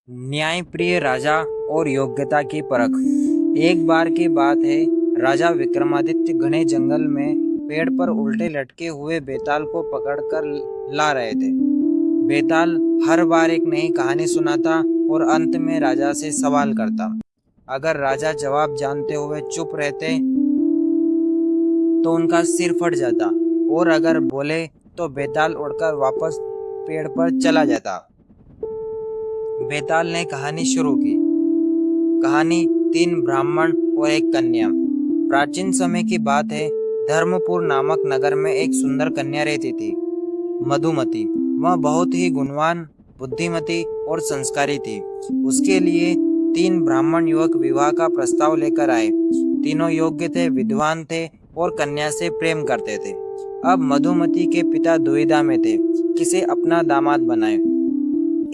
न्यायप्रिय राजा और योग्यता की परख। एक बार की बात है, राजा विक्रमादित्य घने जंगल में पेड़ पर उल्टे लटके हुए बेताल को पकड़कर ला रहे थे। बेताल हर बार एक नई कहानी सुनाता और अंत में राजा से सवाल करता। अगर राजा जवाब जानते हुए चुप रहते तो उनका सिर फट जाता और अगर बोले तो बेताल उड़कर वापस पेड़ पर चला जाता। बेताल ने कहानी शुरू की। कहानी 3 ब्राह्मण और एक कन्या। प्राचीन समय की बात है, धर्मपुर नामक नगर में एक सुंदर कन्या रहती थी, मधुमती। वह बहुत ही गुणवान, बुद्धिमती और संस्कारी थी। उसके लिए 3 ब्राह्मण युवक विवाह का प्रस्ताव लेकर आए। तीनों योग्य थे, विद्वान थे और कन्या से प्रेम करते थे। अब मधुमती के पिता दुविधा में थे, किसे अपना दामाद बनाए।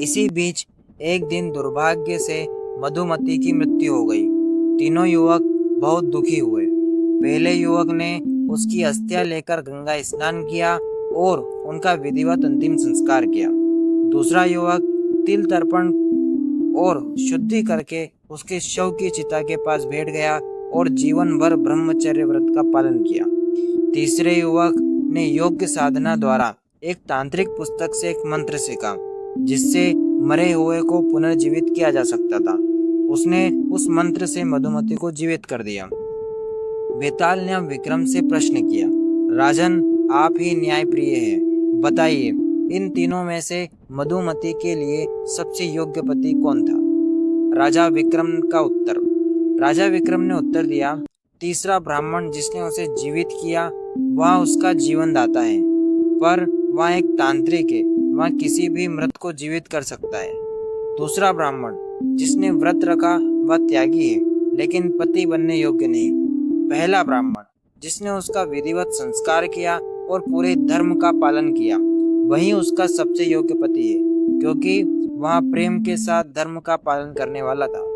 इसी बीच एक दिन दुर्भाग्य से मधुमती की मृत्यु हो गई। तीनों युवक बहुत दुखी हुए। पहले युवक ने उसकी अस्थियां लेकर गंगा स्नान किया और उनका विधिवत अंतिम संस्कार किया। दूसरा युवक तिल तर्पण और शुद्धि करके उसके शव की चिता के पास बैठ गया और जीवन भर ब्रह्मचर्य व्रत का पालन किया। तीसरे युवक ने योग्य साधना द्वारा एक तांत्रिक पुस्तक से एक मंत्र सीखा, जिससे मरे हुए को पुनर्जीवित किया जा सकता था। उसने उस मंत्र से मधुमती को जीवित कर दिया। बेताल ने अब विक्रम से प्रश्न किया, राजन, आप ही न्यायप्रिय हैं, बताइए इन तीनों में से मधुमती के लिए सबसे योग्य पति कौन था? राजा विक्रम ने उत्तर दिया, तीसरा ब्राह्मण जिसने उसे जीवित किया वह उसका जीवन दाता है, पर वह एक तांत्रिक है, वह किसी भी मृत को जीवित कर सकता है। दूसरा ब्राह्मण जिसने व्रत रखा वह त्यागी है, लेकिन पति बनने योग्य नहीं। पहला ब्राह्मण जिसने उसका विधिवत संस्कार किया और पूरे धर्म का पालन किया, वही उसका सबसे योग्य पति है, क्योंकि वह प्रेम के साथ धर्म का पालन करने वाला था।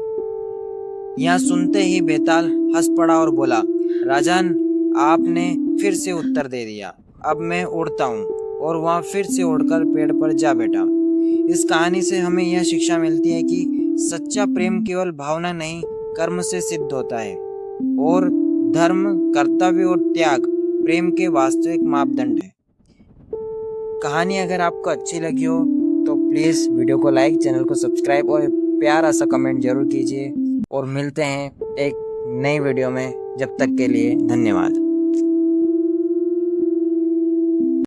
यह सुनते ही बेताल हंस पड़ा और बोला, राजन, आपने फिर से उत्तर दे दिया, अब मैं उड़ता हूँ। और वह फिर से उड़कर पेड़ पर जा बैठा। इस कहानी से हमें यह शिक्षा मिलती है कि सच्चा प्रेम केवल भावना नहीं, कर्म से सिद्ध होता है और धर्म, कर्तव्य और त्याग प्रेम के वास्तविक मापदंड है। कहानी अगर आपको अच्छी लगी हो तो प्लीज़ वीडियो को लाइक, चैनल को सब्सक्राइब और प्यारा सा कमेंट जरूर कीजिए। और मिलते हैं एक नई वीडियो में। जब तक के लिए धन्यवाद।